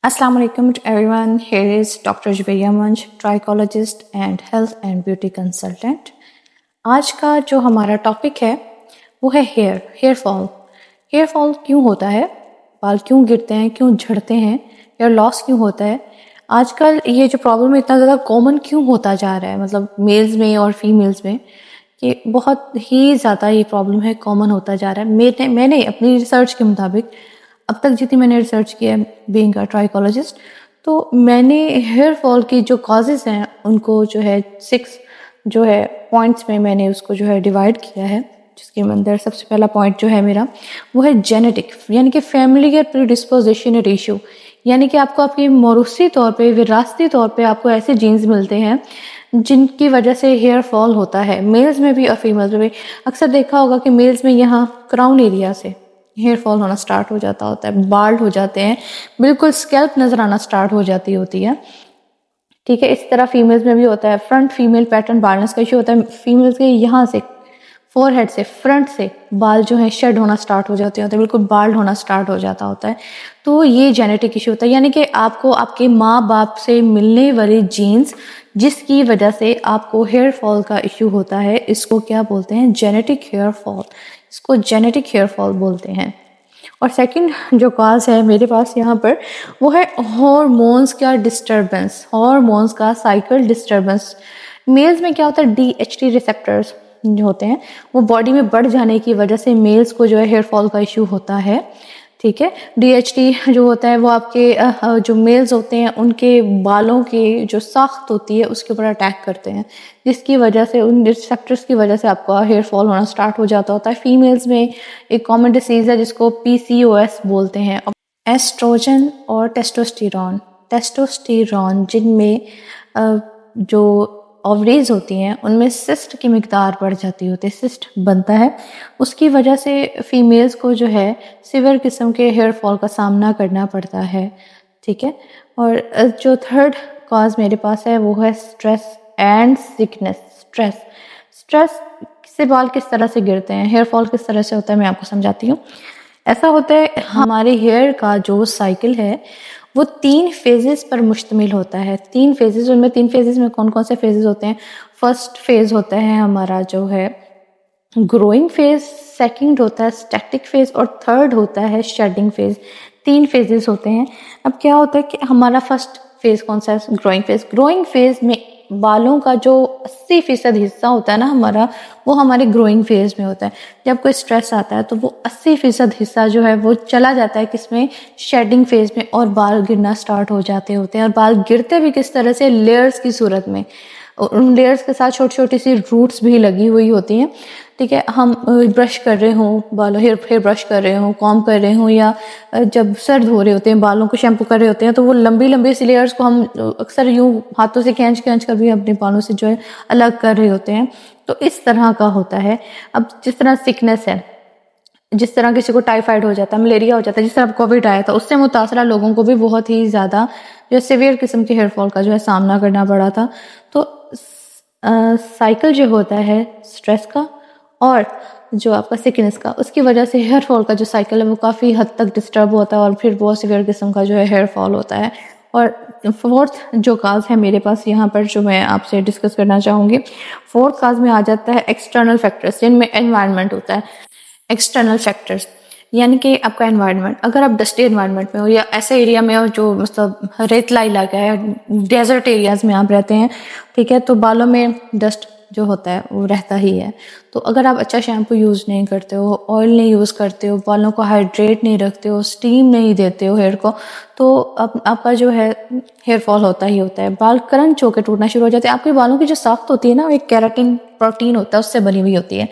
Assalamu alaikum to everyone. Here is Dr. Juberia Manj, trichologist and health and beauty consultant. आज का जो हमारा topic है वो है हेयर फॉल। हेयर फॉल क्यों होता है, बाल क्यों गिरते हैं, क्यों झड़ते हैं, हेयर लॉस क्यों होता है। आजकल ये जो प्रॉब्लम इतना ज़्यादा कॉमन क्यों होता जा रहा है, मतलब मेल्स में और फीमेल्स में, कि बहुत ही ज़्यादा ये प्रॉब्लम है, कॉमन होता जा रहा है। मैंने अपनी रिसर्च के मुताबिक अब तक जितनी मैंने रिसर्च किया है बीइंग अ ट्राइकोलॉजिस्ट, तो मैंने हेयर फॉल की जो कॉजेज़ हैं उनको जो है 6 जो है पॉइंट्स में मैंने उसको जो है डिवाइड किया है। जिसके अंदर सबसे पहला पॉइंट जो है मेरा वो है जेनेटिक, यानी कि फैमिली प्रीडिस्पोजिशन रेशियो, यानी कि आपको आपकी मौरूसी तौर पे, विरासती तौर पे आपको ऐसे जीन्स मिलते हैं जिनकी वजह से हेयर फॉल होता है, मेल्स में भी और फीमेल्स में भी। अक्सर देखा होगा कि मेल्स में यहाँ क्राउन एरिया से हेयर फॉल होना स्टार्ट हो जाता होता है, बाल्ड हो जाते हैं, बिल्कुल स्कैल्प नजर आना स्टार्ट हो जाती होती है। ठीक है, इस तरह फीमेल्स में भी होता है। फ्रंट फीमेल पैटर्न बाल्डनेस का इशू होता है, फीमेल्स के यहाँ से फोरहेड से, फ्रंट से बाल जो है शेड होना स्टार्ट हो जाते होते हैं, बिल्कुल बाल्ड होना स्टार्ट हो जाता होता है। तो ये जेनेटिक इशू होता है, यानी कि आपको आपके माँ बाप से मिलने वाली जीन्स जिसकी वजह से आपको हेयर फॉल का इशू होता है, इसको क्या बोलते हैं, जेनेटिक हेयर फॉल। इसको जेनेटिक हेयर फॉल बोलते हैं। और सेकंड जो कॉज है मेरे पास यहाँ पर वो है हॉर्मोन्स का डिस्टर्बेंस, हॉर्मोन्स का साइकिल डिस्टर्बेंस। मेल्स में क्या होता है, DHT रिसेप्टर्स जो होते हैं वो बॉडी में बढ़ जाने की वजह से मेल्स को जो है हेयर फॉल का इशू होता है। ठीक है, DHT जो होता है वो आपके जो मेल्स होते हैं उनके बालों की जो साख्त होती है उसके ऊपर अटैक करते हैं, जिसकी वजह से उन रिसेप्टर्स की वजह से आपका हेयर फॉल होना स्टार्ट हो जाता होता है। फीमेल्स में एक कॉमन डिसीज़ है जिसको PCOS बोलते हैं। एस्ट्रोजन और टेस्टोस्टेरॉन, टेस्टोस्टेरॉन जिनमें जो ओवरीज होती हैं उनमें सिस्ट की मिकदार बढ़ जाती होती है, सिस्ट बनता है, उसकी वजह से फीमेल्स को जो है सिवियर किस्म के हेयर फॉल का सामना करना पड़ता है। ठीक है, और जो थर्ड कॉज मेरे पास है वो है स्ट्रेस एंड सिकनेस। स्ट्रेस से बाल किस तरह से गिरते हैं, हेयर फॉल किस तरह से होता है, मैं आपको समझाती हूँ। ऐसा होता है, हमारे हेयर का जो साइकिल है वो 3 फेजेस पर मुश्तमिल होता है। 3 फेजेस, उनमें 3 फेजेस में कौन कौन से फेजेस होते हैं। फर्स्ट फेज होता है हमारा जो है ग्रोइंग फेज, सेकंड होता है स्टैटिक फेज और थर्ड होता है शेडिंग फेज। 3 फेजेस होते हैं। अब क्या होता है कि हमारा फर्स्ट फेज कौन सा है, ग्रोइंग फेज। ग्रोइंग फेज में बालों का जो 80% हिस्सा होता है ना हमारा, वो हमारे ग्रोइंग फेज में होता है। जब कोई स्ट्रेस आता है तो वो 80% हिस्सा जो है वो चला जाता है किसमें, शेडिंग फेज में, और बाल गिरना स्टार्ट हो जाते होते हैं। और बाल गिरते भी किस तरह से, लेयर्स की सूरत में। उन लेयर्स के साथ छोटी छोटी सी रूट्स भी लगी हुई होती हैं। ठीक है, हम ब्रश कर रहे हों, बालों हेयर ब्रश कर रहे हों, कॉम कर रहे हों, या जब सर्द हो रहे होते हैं बालों को शैम्पू कर रहे होते हैं, तो वो लंबी लंबी सी लेयर्स को हम अक्सर यूं हाथों से खींच कर भी अपने बालों से जो है अलग कर रहे होते हैं। तो इस तरह का होता है। अब जिस तरह सिकनेस है, जिस तरह किसी को टाइफाइड हो जाता है, मलेरिया हो जाता है, जिस तरह कोविड आया था, उससे मुतासरा लोगों को भी बहुत ही ज़्यादा जो सीवियर किस्म के हेयर फॉल का जो है सामना करना पड़ा था। तो साइकिल जो होता है स्ट्रेस का और जो आपका सिकनेस का, उसकी वजह से हेयर फॉल का जो साइकिल है वो काफ़ी हद तक डिस्टर्ब होता है और फिर बहुत सीवियर किस्म का जो है हेयर फॉल होता है। और फोर्थ जो काज है मेरे पास यहाँ पर जो मैं आपसे डिस्कस करना चाहूँगी, फोर्थ काज में आ जाता है एक्सटर्नल फैक्टर्स, जिनमें एनवायरनमेंट होता है। एक्सटर्नल फैक्टर्स यानी कि आपका एनवायरनमेंट, अगर आप डस्टी एनवायरनमेंट में हो या ऐसे एरिया में हो जो मतलब रेतला इलाका है, डेजर्ट एरियाज में आप रहते हैं, ठीक है, तो बालों में डस्ट जो होता है वो रहता ही है। तो अगर आप अच्छा शैम्पू यूज़ नहीं करते हो, ऑयल नहीं यूज़ करते हो, बालों को हाइड्रेट नहीं रखते हो, स्टीम नहीं देते हो हेयर को, तो आपका जो है हेयर फॉल होता ही होता है। बाल क्रंच होकर टूटना शुरू हो जाते हैं। आपके बालों की जो साख्त होती है ना, वो एक केराटिन प्रोटीन होता है, उससे बनी हुई होती है।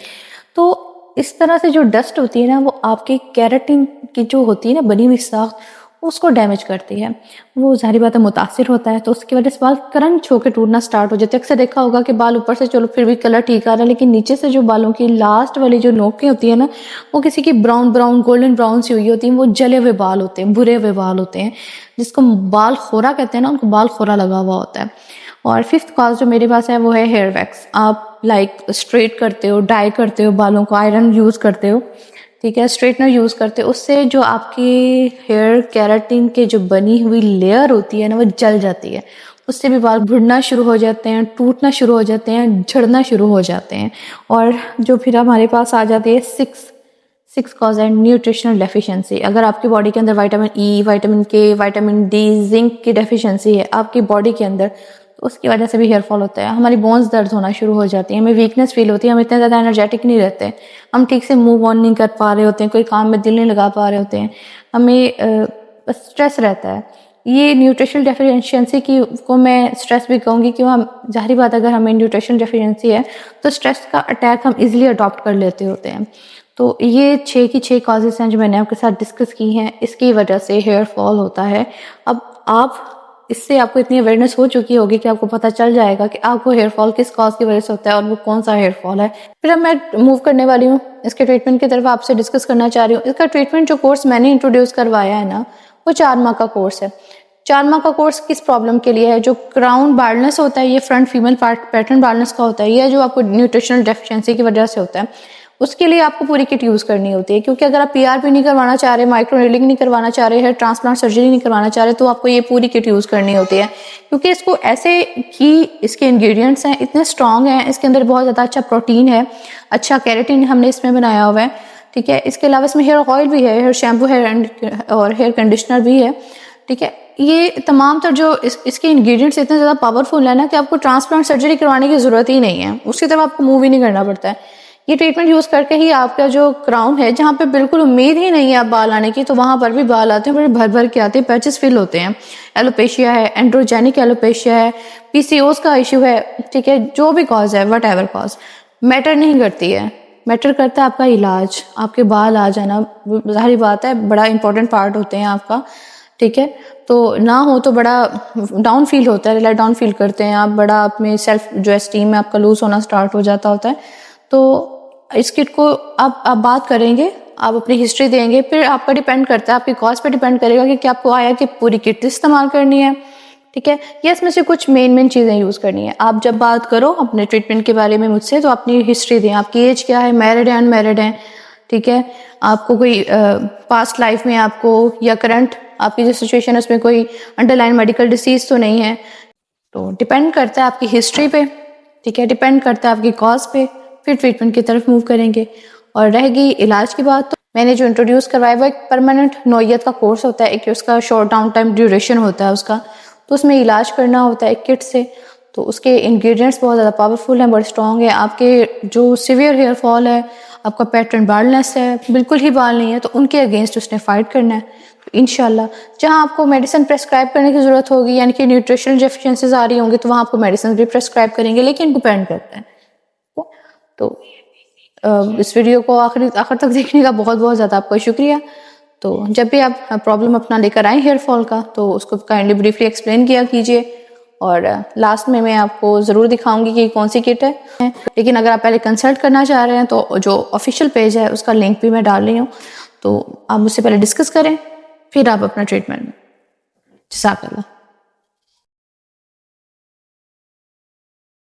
तो इस तरह से जो डस्ट होती है ना, वो आपके केराटिन की जो होती है ना बनी हुई साख्त, उसको डैमेज करती है। वो जाहिर बात है मुतासिर होता है, तो उसकी वजह से बाल क्रंच होकर टूटना स्टार्ट हो जाते हैं। अक्सर देखा होगा कि बाल ऊपर से चलो फिर भी कलर ठीक आ रहा है, लेकिन नीचे से जो बालों की लास्ट वाली जो नोकें होती है ना, वो किसी की ब्राउन ब्राउन गोल्डन ब्राउन सी हुई होती है। वो जले हुए बाल होते हैं, बुरे हुए बाल होते हैं, जिसको बाल खोरा कहते हैं ना, उनको बाल खोरा लगा हुआ होता है। और फिफ्थ कॉज जो मेरे पास है वो है हेयर वैक्स। आप स्ट्रेट करते हो, डाई करते हो बालों को, आयरन यूज़ करते हो, ठीक है, स्ट्रेटनर यूज़ करते हैं, उससे जो आपकी हेयर केराटिन के जो बनी हुई लेयर होती है ना वो जल जाती है, उससे भी बाल झड़ना शुरू हो जाते हैं, टूटना शुरू हो जाते हैं, झड़ना शुरू हो जाते हैं। और जो फिर हमारे पास आ जाती है six cause and nutritional deficiency. अगर आपकी बॉडी के अंदर विटामिन ई, विटामिन के, विटामिन डी, जिंक की डेफिशिएंसी है आपकी बॉडी के अंदर, तो उसकी वजह से भी हेयर फॉल होता है। हमारी बोन्स दर्द होना शुरू हो जाती है, हमें वीकनेस फील होती है, हम इतने ज़्यादा एनर्जेटिक नहीं रहते, हम ठीक से मूव ऑन नहीं कर पा रहे होते हैं, कोई काम में दिल नहीं लगा पा रहे होते हैं, हमें बस स्ट्रेस रहता है। ये न्यूट्रिशनल डेफिशिएंसी को मैं स्ट्रेस भी कहूँगी, क्यों हम ज़ाहिर बात अगर हमें न्यूट्रिशनल डेफिशिएंसी है तो स्ट्रेस का अटैक हम इजीली अडॉप्ट कर लेते होते हैं। तो ये 6 की 6 कॉजेज़ हैं जो मैंने आपके साथ डिस्कस की हैं, इसकी वजह से हेयर फॉल होता है। अब आप इससे आपको इतनी अवेयरनेस हो चुकी होगी कि आपको पता चल जाएगा कि आपको हेयर फॉल किस कॉज की वजह से होता है और वो कौन सा हेयर फॉल है। फिर अब मैं मूव करने वाली हूँ इसके ट्रीटमेंट की तरफ, आपसे डिस्कस करना चाह रही हूँ। इसका ट्रीटमेंट जो कोर्स मैंने इंट्रोड्यूस करवाया है ना, वो 4 माह का कोर्स है। 4 माह का कोर्स किस प्रॉब्लम के लिए है? जो क्राउन बाल्डनेस होता है, ये फ्रंट फीमेल पैटर्न बाल्डनेस का होता है, ये जो आपको न्यूट्रिशनल डेफिशिएंसी की वजह से होता है, उसके लिए आपको पूरी किट यूज़ करनी होती है। क्योंकि अगर आप पीआरपी नहीं करवाना चाह रहे, माइक्रो नीडलिंग नहीं करवाना चाह रहे, हेयर ट्रांसप्लांट सर्जरी नहीं करवाना चाह रहे, तो आपको ये पूरी किट यूज़ करनी होती है। क्योंकि इसको ऐसे ही इसके इंग्रेडिएंट्स हैं, इतने स्ट्रॉन्ग हैं, इसके अंदर बहुत ज़्यादा अच्छा प्रोटीन है, अच्छा केराटिन हमने इसमें बनाया हुआ है, ठीक है। इसके अलावा इसमें हेयर ऑयल भी है, हेयर शैम्पू है और हेयर कंडीशनर भी है, ठीक है। ये तमाम तर जो इसके इंग्रेडिएंट्स इतने ज़्यादा पावरफुल है ना कि आपको ट्रांसप्लांट सर्जरी करवाने की ज़रूरत ही नहीं है, उसकी तरफ आपको मूव ही नहीं करना पड़ता है। ये ट्रीटमेंट यूज़ करके ही आपका जो क्राउन है, जहाँ पे बिल्कुल उम्मीद ही नहीं है आप बाल आने की, तो वहाँ पर भी बाल आते हैं, बड़े भर भर के आते हैं, पैचेस फिल होते हैं। एलोपेशिया है, एंड्रोजेनिक एलोपेशिया है, पीसीओएस का इशू है, ठीक है। जो भी कॉज है, वट एवर कॉज मैटर नहीं करती है, मैटर करता है आपका इलाज। आपके बाल आ जाना ज़ाहिर बात है बड़ा इंपॉर्टेंट पार्ट होते हैं आपका, ठीक है। तो ना हो तो बड़ा डाउन फील होता है, रिलैक्स डाउन फील करते हैं आप, बड़ा आप में सेल्फ जो एस्टीम है आपका लूज होना स्टार्ट हो जाता होता है। तो इस किट को आप बात करेंगे, आप अपनी हिस्ट्री देंगे, फिर आप पर डिपेंड करता है, आपकी कॉस्ट पर डिपेंड करेगा कि क्या आपको आया कि पूरी किट इस्तेमाल करनी है, ठीक है, या इसमें से कुछ मेन चीज़ें यूज़ करनी है। आप जब बात करो अपने ट्रीटमेंट के बारे में मुझसे, तो अपनी हिस्ट्री दें, आपकी एज क्या है, मैरिड है अनमैरिड है, ठीक है, आपको कोई पास्ट लाइफ में आपको या करंट आपकी जो सिचुएशन है उसमें कोई अंडरलाइन मेडिकल डिसीज तो नहीं है। तो डिपेंड करता है आपकी हिस्ट्री पे, ठीक है, डिपेंड करता है आपकी कॉज पे, फिर ट्रीटमेंट की तरफ मूव करेंगे। और रहेगी इलाज की बात, तो मैंने जो इंट्रोड्यूस करवाया वो एक परमानेंट नौयत का कोर्स होता है, एक उसका शॉर्ट डाउन टाइम ड्यूरेशन होता है उसका, तो उसमें इलाज करना होता है एक किट से। तो उसके इंग्रेडिएंट्स बहुत ज़्यादा पावरफुल हैं, बड़े स्ट्रॉन्ग है। आपके जो सीवियर हेयर फॉल है, आपका पैटर्न बाल्डनेस है, बिल्कुल ही बाल नहीं है, तो उनके अगेंस्ट उसने फाइट करना है। तो इंशाल्लाह जहाँ आपको मेडिसिन प्रेस्क्राइब करने की ज़रूरत होगी, यानी कि न्यूट्रिशनल डेफिशिएंसीज आ रही होंगी, तो वहाँ आपको मेडिसिन भी प्रेस्क्राइब करेंगे, लेकिन डिपेंड करता है। तो इस वीडियो को आखिर तक देखने का बहुत बहुत ज़्यादा आपका शुक्रिया। तो जब भी आप प्रॉब्लम अपना लेकर आए हेयर फॉल का, तो उसको काइंडली ब्रीफली एक्सप्लेन किया कीजिए, और लास्ट में मैं आपको ज़रूर दिखाऊंगी कि कौन सी किट है। लेकिन अगर आप पहले कंसल्ट करना चाह रहे हैं तो जो ऑफिशियल पेज है उसका लिंक भी मैं डाल रही हूँ, तो आप मुझसे पहले डिस्कस करें, फिर आप अपना ट्रीटमेंट। जज़ाकल्लाह।